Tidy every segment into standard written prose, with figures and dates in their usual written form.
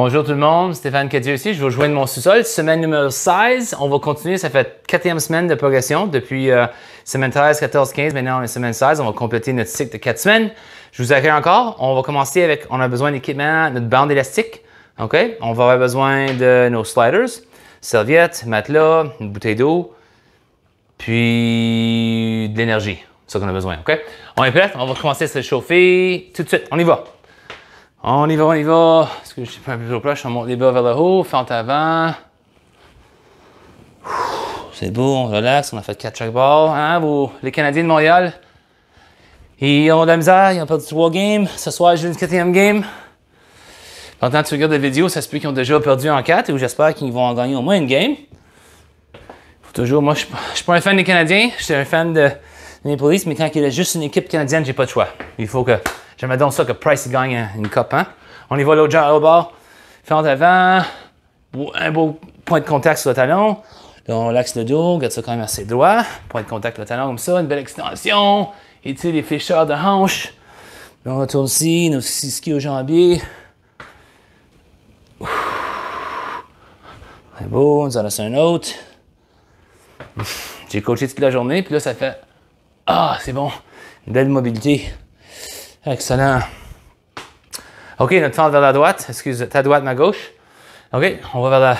Bonjour tout le monde, Stéphane Cadieux ici. Je vais rejoindre mon sous-sol. Semaine numéro 16. On va continuer. Ça fait 4e semaine de progression. Depuis semaine 13, 14, 15. Maintenant, on est semaine 16. On va compléter notre cycle de 4 semaines. Je vous accueille encore. On va commencer avec, on a besoin d'équipement, notre bande élastique. OK? On va avoir besoin de nos sliders, serviettes, matelas, une bouteille d'eau, puis de l'énergie. C'est ça qu'on a besoin. OK? On est prêt? On va commencer à se chauffer tout de suite. On y va. On y va, on y va. Est-ce que je suis un peu plus proche? On monte les bas vers le haut, fente avant. C'est beau, on relaxe, on a fait 4 chaque bord. Hein, les Canadiens de Montréal, ils ont de la misère, ils ont perdu 3 games. Ce soir, j'ai une 4e game. Pendant que tu regardes la vidéo, ça se peut qu'ils ont déjà perdu en 4 et j'espère qu'ils vont en gagner au moins une game. Faut toujours, moi, je suis pas un fan des Canadiens, je suis un fan de Maple Leafs, mais quand il y a juste une équipe canadienne, j'ai pas de choix. Il faut que. J'aimerais donc ça que Price gagne une coupe, hein? On y va l'autre genre au bord. Fente avant. Un beau point de contact sur le talon. Là, on relaxe le dos. Garde ça quand même assez droit. Point de contact sur le talon comme ça. Une belle extension. Étire les flécheurs de hanche. Là, on retourne ici. Nos 6 skis au jambier. C'est beau. On en laisse un autre. J'ai coaché toute la journée. Puis là, ça fait... Ah, c'est bon. Une belle mobilité. Excellent. OK, notre fente vers la droite. Excuse, ta droite, ma gauche. OK, on va vers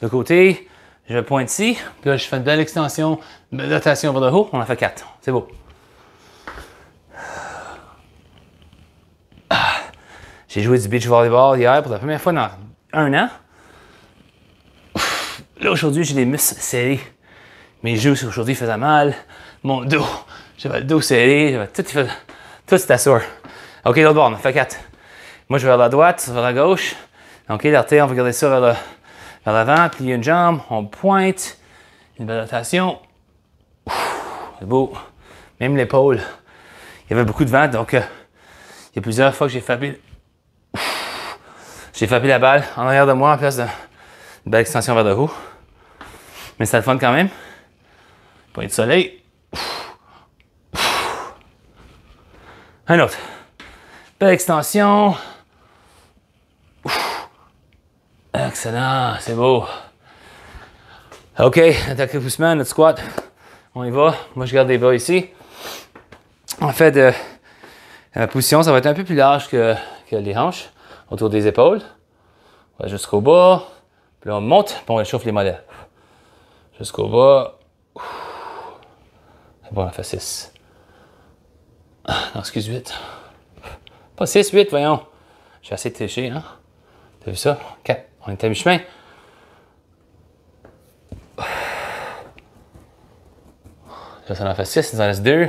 le côté. Je pointe ici. Puis là, je fais une belle extension, une belle rotation vers le haut. On en fait 4. C'est beau. J'ai joué du beach volleyball hier pour la première fois dans 1 an. Là, aujourd'hui, j'ai des muscles serrés. Mes joues aujourd'hui faisaient mal. Mon dos, j'avais le dos serré. Tout c'était sourd. OK, l'autre bord, on en fait 4. Moi, je vais vers la droite, vers la gauche. OK, l'artère, on va garder ça vers l'avant, plier une jambe, on pointe. Une belle rotation. C'est beau. Même l'épaule. Il y avait beaucoup de vent, donc il y a plusieurs fois que j'ai frappé la balle en arrière de moi en place d'une belle extension vers le haut. Mais c'était le fun quand même. Point de soleil. Un autre. Belle extension. Excellent, c'est beau. OK, attaque poussement, notre squat. On y va. Moi, je garde les bas ici. En fait, la position, ça va être un peu plus large que les hanches, autour des épaules. On va jusqu'au bas. Puis là, on monte, puis on réchauffe les mollets. Jusqu'au bas. C'est bon, on a fait 6. Non, excuse, 8. Pas 6, 8, voyons. J'ai assez triché, hein? T'as vu ça? 4. On est à mi-chemin. Là, ça en fait 6, il en reste 2.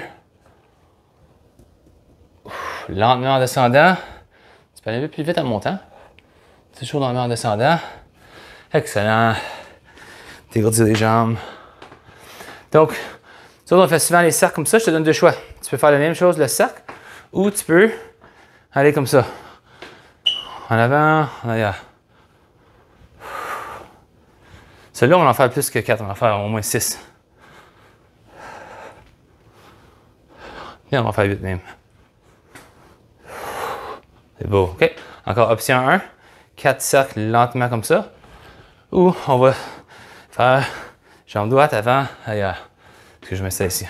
Lentement en descendant. Tu peux aller un peu plus vite en montant. Toujours lentement en descendant. Excellent. Dégourdir les jambes. Donc, on fait souvent les cercles comme ça, je te donne 2 choix. Tu peux faire la même chose, le cercle, ou tu peux aller comme ça. En avant, en arrière. Celui-là, on va en faire plus que 4, on va en faire au moins 6. Et on va en faire 8 même. C'est beau, OK? Encore option 1, 4 cercles lentement comme ça. Ou on va faire jambe droite, avant, arrière. Parce que je mets ça ici.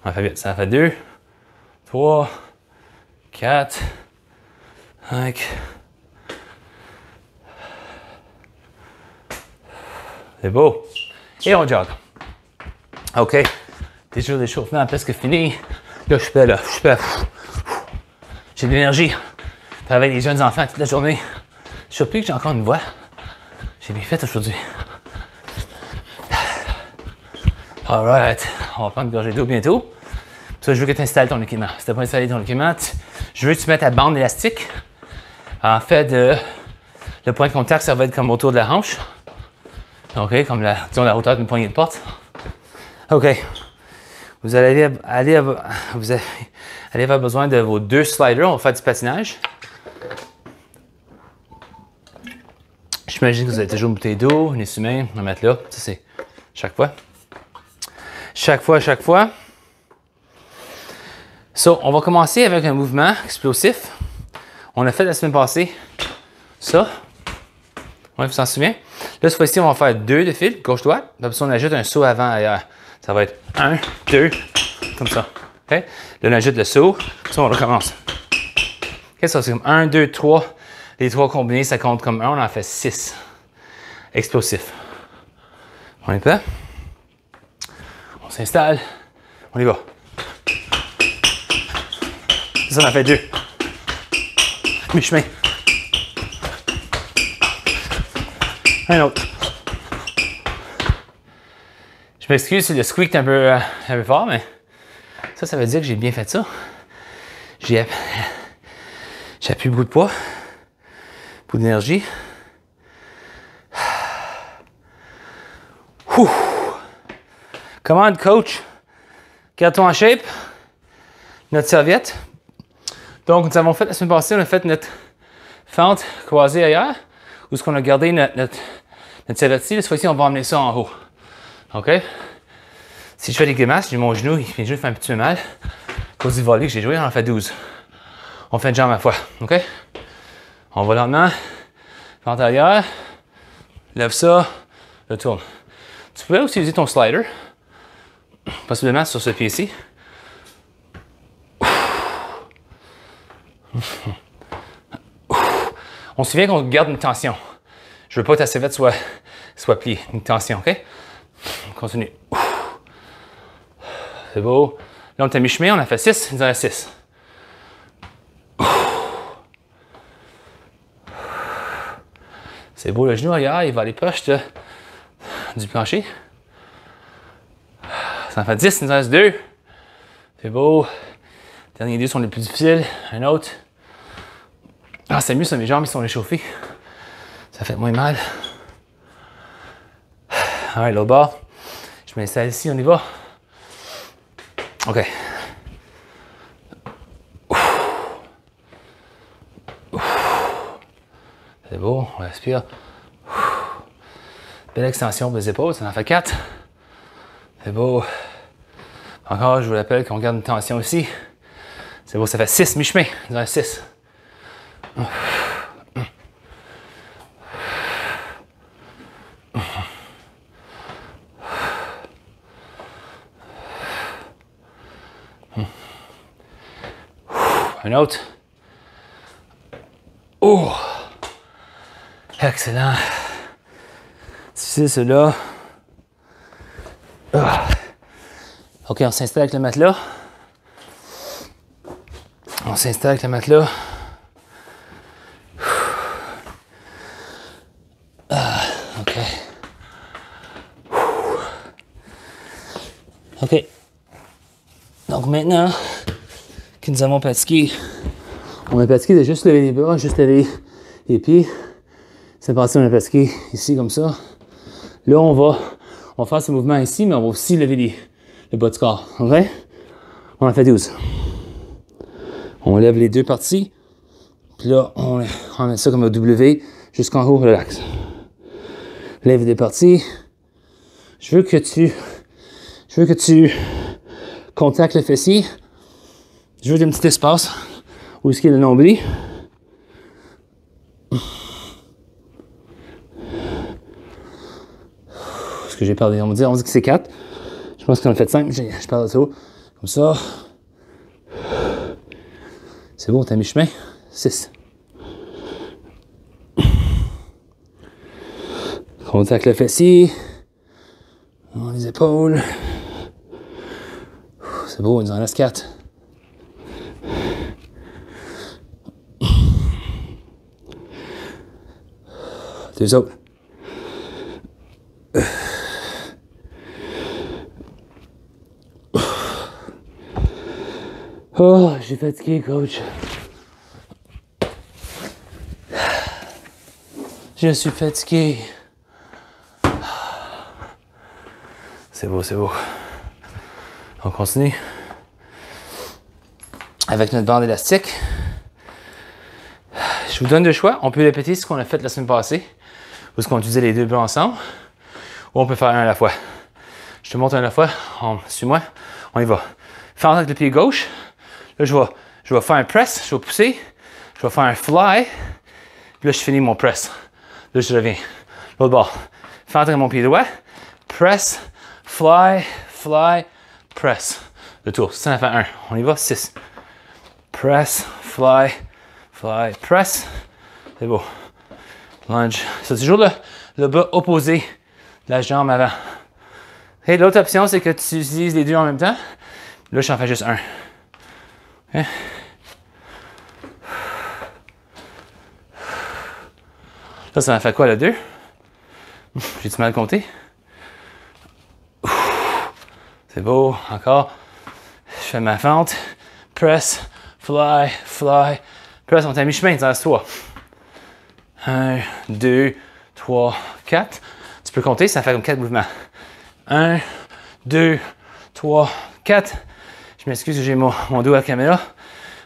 On en fait 8. Ça en fait 2, 3, 4, 5. C'est beau. Et on jog. OK. Déjà l'échauffement presque fini. Là, je suis là. J'ai de l'énergie. Je travaille avec les jeunes enfants toute la journée. Je suis surpris que j'ai encore une voix. J'ai bien fait aujourd'hui. Alright, on va prendre une gorgée d'eau bientôt. Ça, je veux que tu installes ton équipement. Si tu n'as pas installé ton équipement, je veux que tu mettes ta bande élastique. En fait, le point de contact, ça va être comme autour de la hanche. OK, comme disons, la hauteur d'une poignée de porte. OK. Vous allez avoir besoin de vos 2 sliders. On va faire du patinage. J'imagine que vous avez toujours une bouteille d'eau, une essuie-main, un matelas. Ça, c'est chaque fois. Chaque fois. So, on va commencer avec un mouvement explosif. On a fait la semaine passée ça. Ouais, vous s'en souvenez? Là, cette fois-ci, on va faire 2 de fil, gauche-droite. Après ça, on ajoute un saut avant-arrière. Ça va être 1, 2, comme ça. OK? Là, on ajoute le saut. Ça, on recommence. OK, ça, c'est comme 1, 2, 3. Les 3 combinés, ça compte comme 1. On en fait 6. Explosif. On est prêt? On s'installe. On y va. Ça, on en fait 2. Mi-chemin. Un autre. Je m'excuse si le squeak est un peu fort, mais ça veut dire que j'ai bien fait ça. J'ai appuyé beaucoup de poids, beaucoup d'énergie. Commande, coach. Garde-toi en shape. Notre serviette. Donc, nous avons fait la semaine passée, on a fait notre fente croisée ailleurs, où est-ce qu'on a gardé notre serviette ici. Cette fois-ci, on va emmener ça en haut. OK? Si je fais des grimaces, j'ai mon genou, mes genoux font un petit peu mal. À cause du volley que j'ai joué, on en fait 12. On fait une jambe à la fois. OK? On va lentement. Fente arrière. Lève ça. Le tourne. Tu peux aussi utiliser ton slider. Possiblement sur ce pied-ci. On se souvient qu'on garde une tension. Je veux pas que ta serviette soit pliée. Une tension, OK? On continue. C'est beau. Là, on est à mi-chemin, on a fait 6, il nous en reste 6. C'est beau, le genou ailleurs, il va aller proche du plancher. Ça en fait 10, il nous en reste 2. C'est beau. Les derniers 2 sont les plus difficiles. Un autre. Ah, c'est mieux ça, mes jambes ils sont réchauffées. Ça fait moins mal. Alright, l'autre bord. Je m'installe ici, on y va. OK. C'est beau, on respire. Belle extension des épaules, ça en fait 4. C'est beau. Encore, je vous rappelle qu'on garde une tension ici. C'est beau, ça fait 6, mi-chemin. Il en reste 6. Un autre. Oh! Excellent. C'est cela. Ah. OK, on s'installe avec le matelas. On s'installe avec le matelas. Ah, OK. OK. Donc maintenant que nous avons pratiqué, on a pratiqué de juste lever les bras, juste lever les pieds. C'est parti, on a pratiqué ici comme ça. Là, on va faire ce mouvement ici, mais on va aussi lever le bas du corps. OK? On en fait 12. On lève les 2 parties. Puis là, on met ça comme un W jusqu'en haut, relax. Lève les 2 parties. Je veux que tu contactes le fessier. Je veux un petit espace où est-ce qu'il y a le nombril. Est-ce que j'ai parlé? On dit que c'est 4. Je pense qu'on a fait 5. Je parle de ça. Comme ça. C'est bon, t'as mi-chemin. 6. Contacte le fessier. Dans les épaules. C'est beau, il nous en reste 4. Deux autres. Oh, j'ai fatigué, coach. Je suis fatigué. C'est beau, c'est beau. On continue. Avec notre bande élastique. Je vous donne 2 choix. On peut répéter ce qu'on a fait la semaine passée, ou ce qu'on utilisait les 2 bras ensemble, ou on peut faire un à la fois. Je te montre un à la fois. Suis-moi. On y va. Fente avec le pied gauche. Là, je vais faire un press. Je vais pousser. Je vais faire un fly. Puis là, je finis mon press. Là, Là, je reviens. L'autre bord. Fais entrer mon pied droit. Press, fly, fly, press. Le tour. Ça en fait 1. On y va. 6. Press, fly, fly, press. C'est beau. Lunge. C'est toujours le bas opposé de la jambe avant. Et l'autre option, c'est que tu utilises les deux en même temps. Là, j'en fais juste un. Okay. Là, ça m'a fait quoi, le 2? J'ai-tu mal compté? C'est beau. Encore. Je fais ma fente. Press, fly, fly. Press, on est à mi-chemin, il t'en reste 3. 1, 2, 3, 4. Tu peux compter, ça fait comme 4 mouvements. 1, 2, 3, 4. Je m'excuse, j'ai mon dos à la caméra.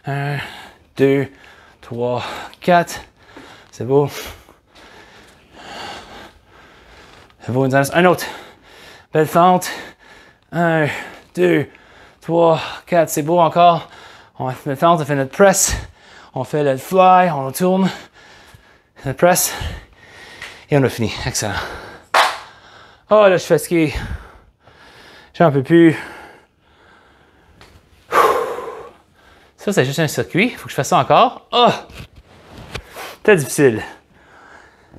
1, 2, 3, 4. C'est beau. C'est beau, il en reste un autre. Belle fente. 1, 2, 3, 4. C'est beau encore. On fait notre fente, on fait notre press. On fait le fly, on tourne. Notre press. Et on a fini. Excellent. Oh là, je suis fatigué. J'en peux plus. Ça, c'est juste un circuit. Il faut que je fasse ça encore. Oh! Très difficile.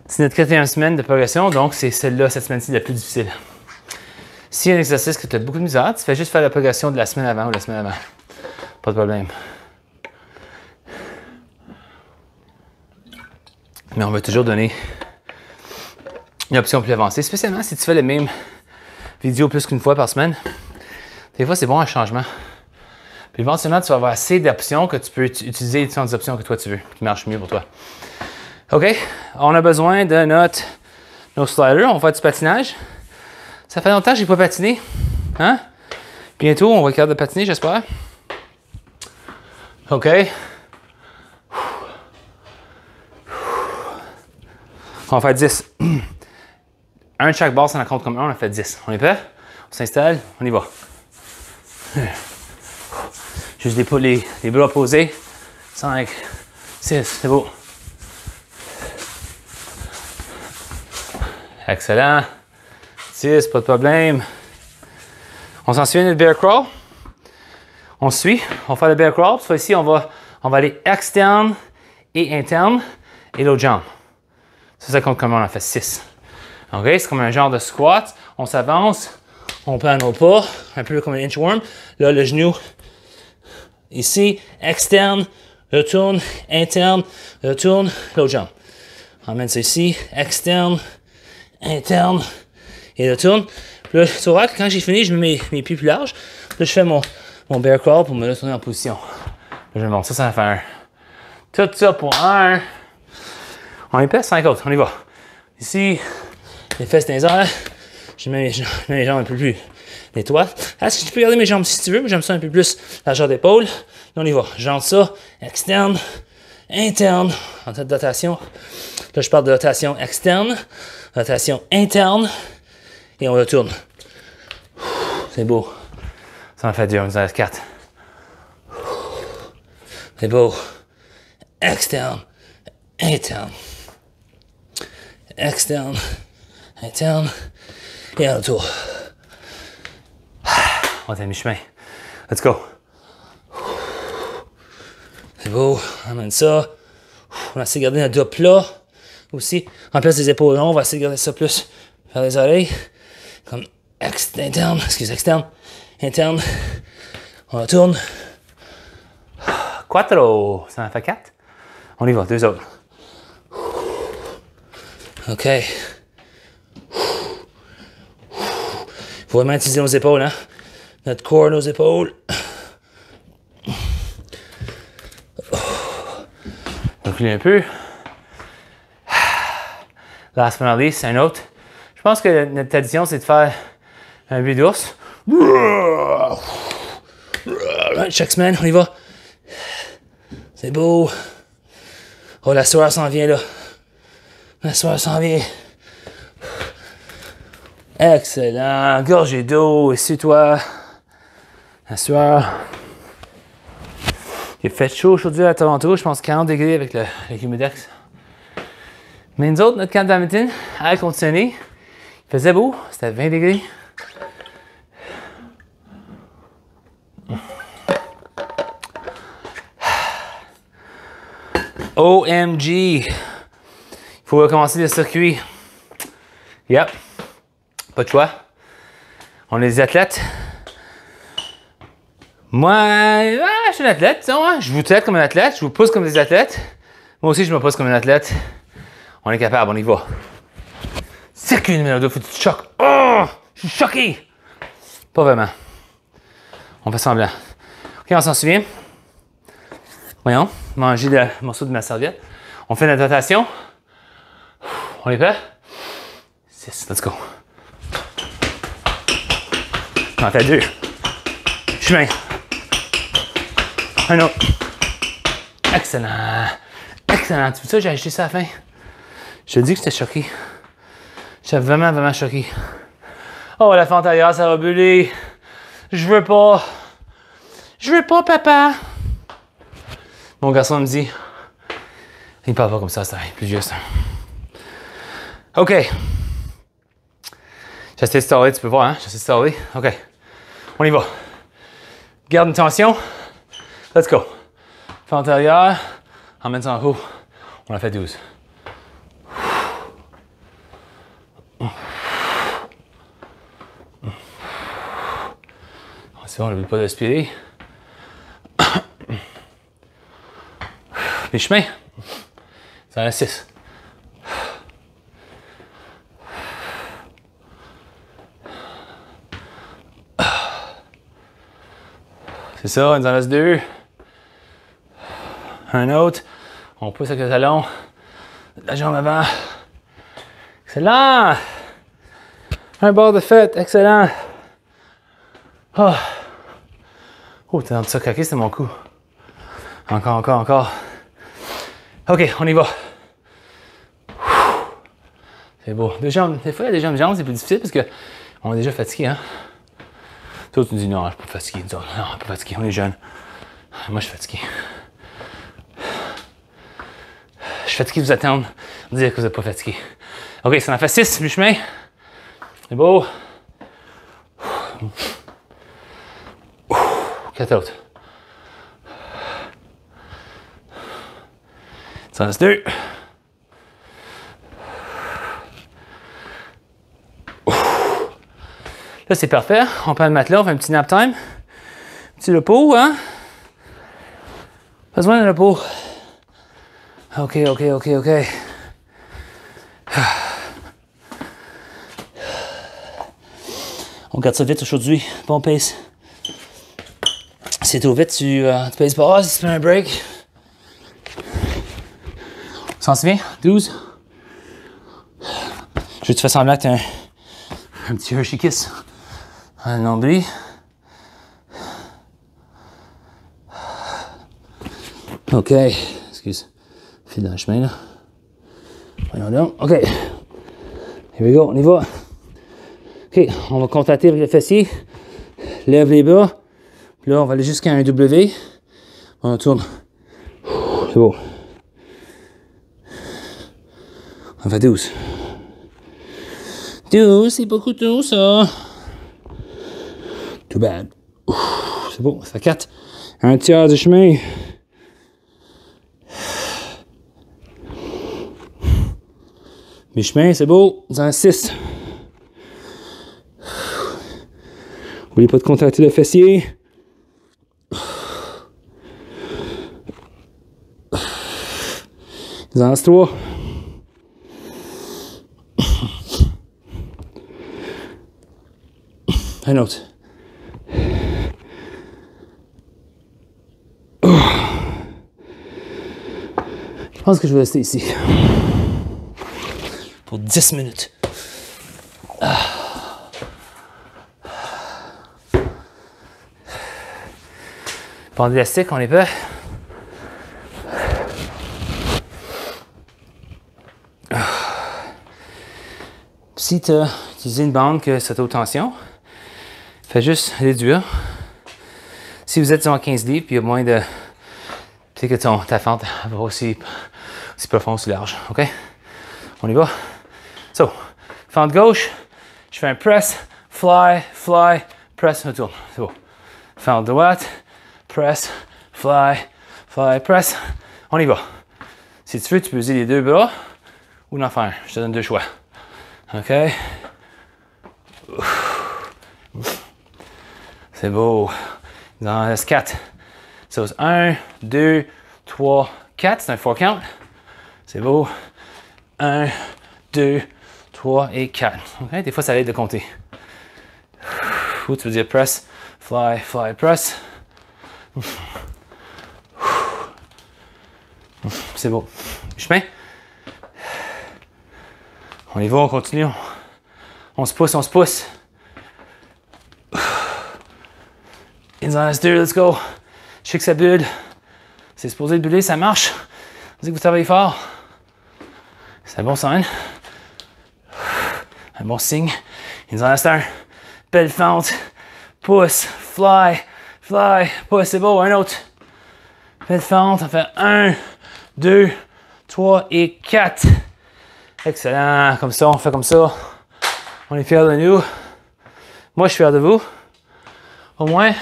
C'est notre 4e semaine de progression, donc c'est celle-là, cette semaine-ci, la plus difficile. S'il y a un exercice que tu as beaucoup de misère, tu fais juste faire la progression de la semaine avant ou la semaine avant. Pas de problème. Mais on va toujours donner une option plus avancée, spécialement si tu fais les mêmes vidéos plus qu'une fois par semaine. Des fois, c'est bon un changement. Puis éventuellement, tu vas avoir assez d'options que tu peux utiliser les différentes options que toi tu veux, qui marchent mieux pour toi. OK? On a besoin de nos sliders. On va faire du patinage. Ça fait longtemps que je n'ai pas patiné. Hein? Bientôt, on va être capable de patiner, j'espère. OK? On va faire 10. Un de chaque barre, ça en compte comme un, on a fait 10. On est prêt? On s'installe, on y va. Juste les bras posés. 5, 6, c'est beau. Excellent. 6, pas de problème. On s'en souvient de bear crawl. On suit. On va faire le bear crawl. Cette fois-ci, on va aller externe et interne et l'autre jambe. Ça compte comme on en fait 6. OK? C'est comme un genre de squat. On s'avance. On prend nos pas. Un peu comme un inchworm. Là, le genou ici. Externe. Retourne. Interne. Retourne. L'autre jambe. On emmène ça ici. Externe. Interne. Et retourne. Puis là, tu vois que quand j'ai fini, je mets mes pieds plus larges. Là, je fais mon bear crawl pour me retourner en position. Là, je monte. Ça va faire 1. Tout ça pour 1. On est prêt? 5 autres. On y va. Ici, les fesses dans les airs. Je mets mes jambes un peu plus étroites. Ah, si tu peux garder mes jambes si tu veux, mais j'aime ça un peu plus largeur d'épaule. Là, on y va. J'entre ça. Externe. Interne. En tête de rotation. Là, je parle de rotation externe. Rotation interne. Et on retourne. C'est beau. Ça en fait 2. On en reste 4. C'est beau. Externe. Interne. Externe. Interne. Et un retour. On est à mi-chemin. Let's go. C'est beau. On amène ça. On va essayer de garder notre dos plat. Aussi, en place des épaules longs, on va essayer de garder ça plus vers les oreilles. Comme interne. Interne. On retourne. 4. Ça en fait 4. On y va. 2 autres. OK. Faut vraiment utiliser nos épaules, hein? Notre corps, nos épaules. On plie un peu. Last but not least, c'est un autre. Je pense que notre tradition, c'est de faire un but d'ours. Chaque semaine, on y va. C'est beau. Oh, la soirée s'en vient, là. La soirée s'en vient. Excellent. Gorgée d'eau. Essuie-toi. La soirée. Il fait chaud aujourd'hui à Toronto. Je pense 40 degrés avec le Humidex. Mais nous autres, notre camp de badminton, air conditionné, il faisait beau, c'était 20 degrés. OMG! Il faut recommencer le circuit. Yep. Pas de choix. On est des athlètes. Moi, je suis un athlète, disons, hein. Je vous traite comme un athlète, je vous pousse comme des athlètes. Moi aussi, je me pousse comme un athlète. On est capable, on y va. Circuit numéro 2, faut que tu te choques. Oh! Je suis choqué! Pas vraiment. On fait semblant. OK, on s'en souvient. Voyons, manger le morceau de ma serviette. On fait notre rotation. On est prêt? 6, let's go. On en fait 2. Chemin. Un autre. Excellent. Excellent. Tu vois ça, j'ai acheté ça à la fin. Je te dis que j'étais choqué. J'étais vraiment, vraiment choqué. Oh, la fente ailleurs, ça va brûler. Je veux pas. Je veux pas, papa. Mon garçon me dit, il parle pas comme ça est plus juste. OK. J'essaie de staller, tu peux voir, hein? J'essaie de staller. OK. On y va. Garde une tension. Let's go. Fente arrière. Emmène ça en haut. On a fait 12. C'est bon, n'oublie pas de respirer. Les chemins. Ça en a 6. C'est ça, il nous en reste 2. Un autre. On pousse avec le talon. La jambe avant. Excellent! Un bord de fête, excellent! Oh, oh t'as entendu ça craquer, c'est mon coup. Encore, encore, encore. OK, on y va. C'est beau. Deux jambes. Des fois, les jambes, c'est plus difficile parce qu'on est déjà fatigué, hein? Toi, tu me dis non, je suis pas fatigué. Non, je suis pas fatigué, on est jeune. Moi, je suis fatigué. Je suis fatigué de vous attendre, de dire que vous n'êtes pas fatigué. OK, ça en fait 6, le chemin. C'est beau. 4 autres. Ça en reste 2. Là, c'est parfait. On prend le matelas, on fait un petit nap time. Un petit repos, hein? Pas besoin de repos. OK, OK, OK, OK. On garde ça vite aujourd'hui. Bon pace. C'est trop vite, tu pèses pas. Si tu fais un break. On s'en souvient? 12. Je veux que tu fasses semblant que t'as un petit Hershey Kiss. Un nombril. OK. Excuse. File dans le chemin, là. Voyons donc. OK. Here we go. On y va. OK. On va contracter avec le fessier. Lève les bras. Puis là, on va aller jusqu'à un W. On tourne. C'est beau. On fait 12. 12, c'est beaucoup trop, ça. Too bad. C'est beau, ça fait 4. Un tiers du chemin. Mes chemins, c'est beau. Dans 6. N'oubliez pas de contracter le fessier. Il en reste 3. Un autre. Je pense que je vais rester ici. Pour 10 minutes. Bande élastique, on est prêt. Si tu as utilisé une bande que c'est haute tension, fais juste réduire. Si vous êtes en 15 livres, puis il y a moins de... Tu sais que ta fente va aussi profond, aussi large, OK? On y va. So, fente gauche, je fais un press, fly, fly, press, retourne. C'est beau. Fente droite, press, fly, fly, press. On y va. Si tu veux, tu peux user les deux bras ou n'en faire un. Je te donne deux choix. OK? C'est beau. Il en reste 4. So, 1, 2, 3, 4. C'est un 4 count. C'est beau. 1, 2, 3 et 4. Okay? Des fois, ça aide de compter. Ou tu veux dire press, fly, fly, press. C'est beau. Chemin. On y va, on continue. On se pousse, on se pousse. Il en reste 2, let's go. Je sais que ça bulle. C'est supposé buller, ça marche. On dit que vous travaillez fort. C'est un bon signe. Un bon signe. Il nous en reste un. Belle fente. Pousse. Fly. Fly. Pousse. C'est beau. Un autre. Belle fente. On fait 1, 2, 3 et 4. Excellent. Comme ça, on fait comme ça. On est fiers de nous. Moi, je suis fier de vous. Au moins.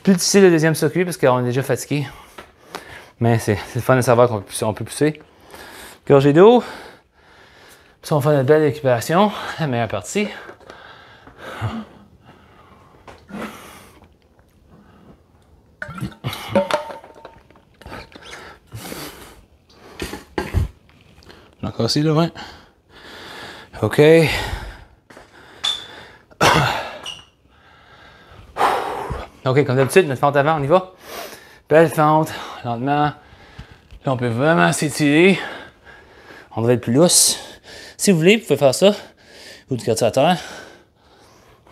Plus difficile le deuxième circuit parce qu'on est déjà fatigué. Mais c'est le fun de savoir qu'on peut pousser. Gorgée d'eau. Puis on fait une belle récupération. La meilleure partie. Encore ici, là, ouais. OK. OK, comme d'habitude, notre fente avant, on y va. Belle fente, lentement. Là, on peut vraiment s'étirer. On devrait être plus lousse. Si vous voulez, vous pouvez faire ça. Ou du garder à terre.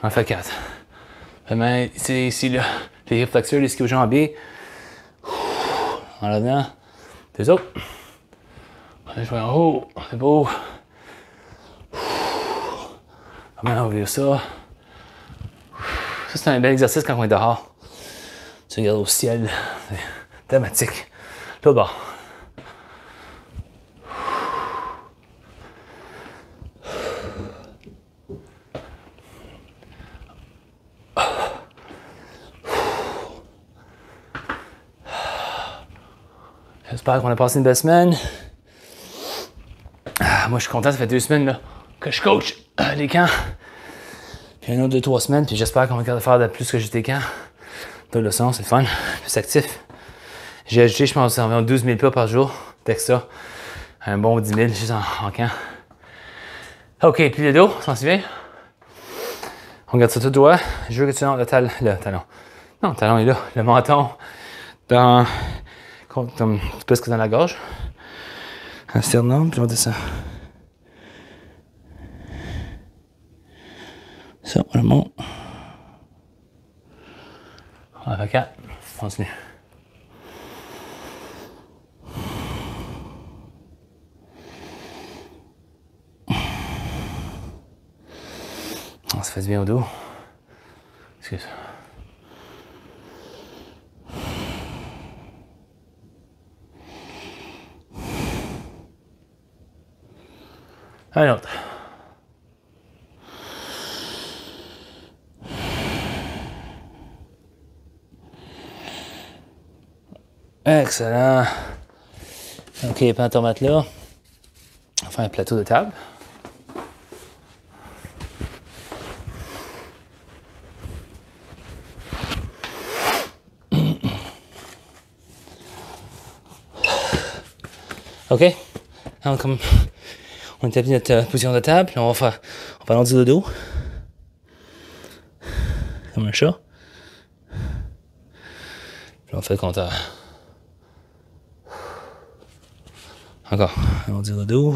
On en fait 4. Vraiment, ici, là, les hip flexors, les ischio-jambiers. En avant. Deux autres. On va jouer en haut. C'est beau. Comment on va ça? Ça, c'est un bel exercice quand on est dehors. Tu regardes au ciel. C'est thématique. L'autre bord. J'espère qu'on a passé une belle semaine. Moi, je suis content, ça fait 2 semaines là, que je coach les camps. Puis un autre 2-3 semaines, puis j'espère qu'on va faire de plus que j'étais camp. De leçons, c'est le fun, plus actif. J'ai ajouté, je pense, environ 12 000 pas par jour d'extra. Un bon 10 000 juste en camp. OK, puis le dos, s'en souvient? On garde ça tout droit. Je veux que tu montes le talon. Non, le talon est là. Le menton dans... comme plus que dans la gorge. Un sternum, puis on descend. Ça, on le monte. On en fait 4. Continue. On se fait du bien au dos. Excuse. Un autre. Excellent. OK, prends ton matelas. On va faire un plateau de table. OK. Alors, comme on établit notre position de table, on va allonger le dos. Comme un chat. Puis on fait le compteur. Encore. Allonger le dos.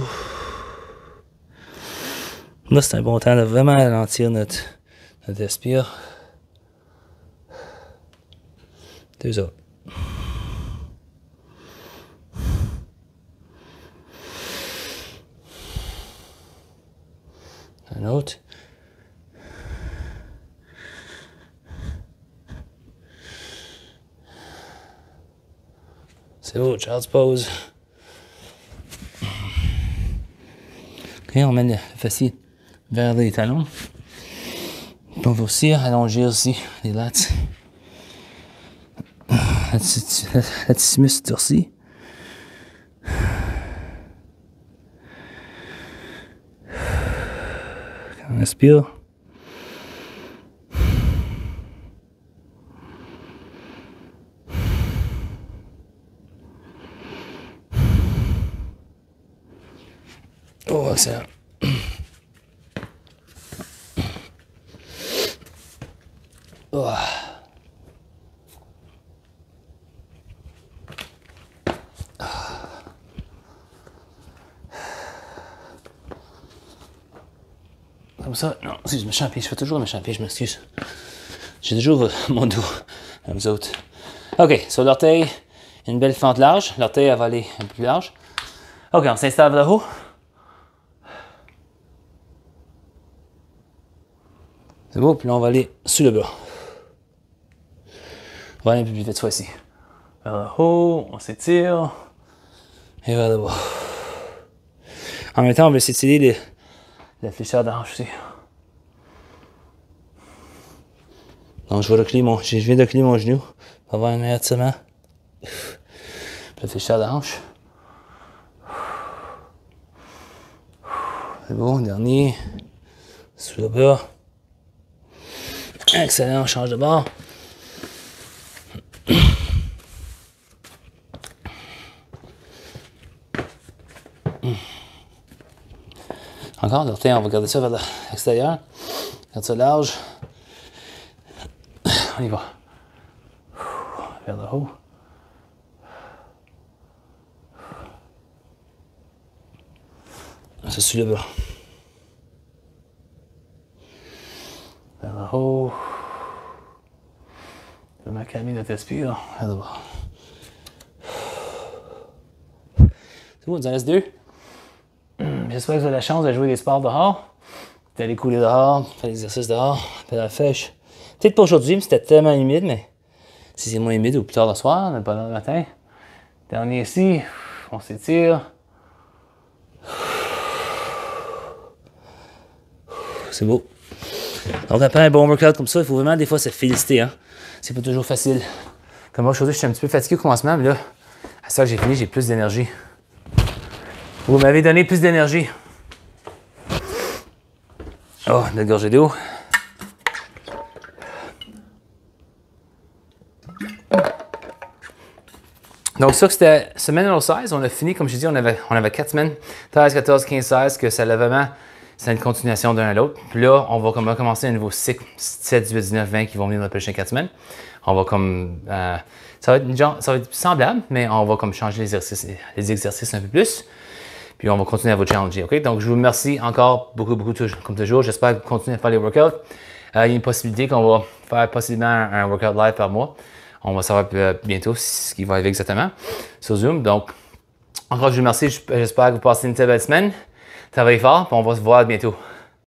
Là, c'est un bon temps de vraiment ralentir notre respire. 2 autres. Un autre. C'est beau, child's pose. on met le fessier vers les talons. Puis on va aussi allonger aussi les lats. Latissimus dorsi. On respire. Oh, excellent. Oh. Comme ça, non, si je me champille, je fais toujours me champille, je m'excuse. J'ai toujours mon dos, comme vous autres. OK, sur l'orteil, une belle fente large. L'orteil, elle va aller un peu plus large. OK, on s'installe vers le haut. C'est beau, puis là, on va aller sous le bas. On va aller un peu plus vite cette fois-ci. Vers le haut, on s'étire. Et vers le bas. En même temps, on va s'étirer la flécheur de hanche aussi. Donc, je viens de reculer mon genou pour avoir un meilleur tirement. La flécheur de hanche. C'est bon, dernier. Sous le bas. Excellent, on change de bord. Encore, l'orteil, on va garder ça vers l'extérieur. Garde ça large. On y va. Vers le haut. C'est sur le bas. Vers le haut. Vraiment calmer notre respire. Vers le bas. C'est bon, il nous en reste 2. J'espère que vous avez la chance de jouer des sports dehors. D'aller couler dehors, faire l'exercice dehors, faire la fèche. Peut-être pas aujourd'hui, mais c'était tellement humide, mais si c'est moins humide ou plus tard le soir, on n'est pas dans le matin. Dernier ici, on s'étire. C'est beau. Donc après un bon workout comme ça, il faut vraiment des fois se féliciter. Hein? C'est pas toujours facile. Comme moi, aujourd'hui, je suis un petit peu fatigué au commencement, mais là, à ça que j'ai fini, j'ai plus d'énergie. Vous m'avez donné plus d'énergie. Oh, une gorgée d'eau. Donc ça, c'était semaine numéro 16. On a fini, comme je dis, on avait 4 semaines. 13, 14, 15, 16, que ça l'a vraiment... C'est une continuation d'un à l'autre. Puis là, on va commencer un nouveau cycle, 7, 18, 19, 20 qui vont venir dans les prochaines 4 semaines. On va comme... ça va être semblable, mais on va comme changer les exercices un peu plus. Puis on va continuer à vous challenger, OK? Donc, je vous remercie encore beaucoup, comme toujours. J'espère que vous continuez à faire les workouts. Il y a une possibilité qu'on va faire possiblement un workout live par mois. On va savoir bientôt ce qui va arriver exactement sur Zoom. Donc, encore, je vous remercie. J'espère que vous passez une très belle semaine. Travaillez fort, puis on va se voir bientôt.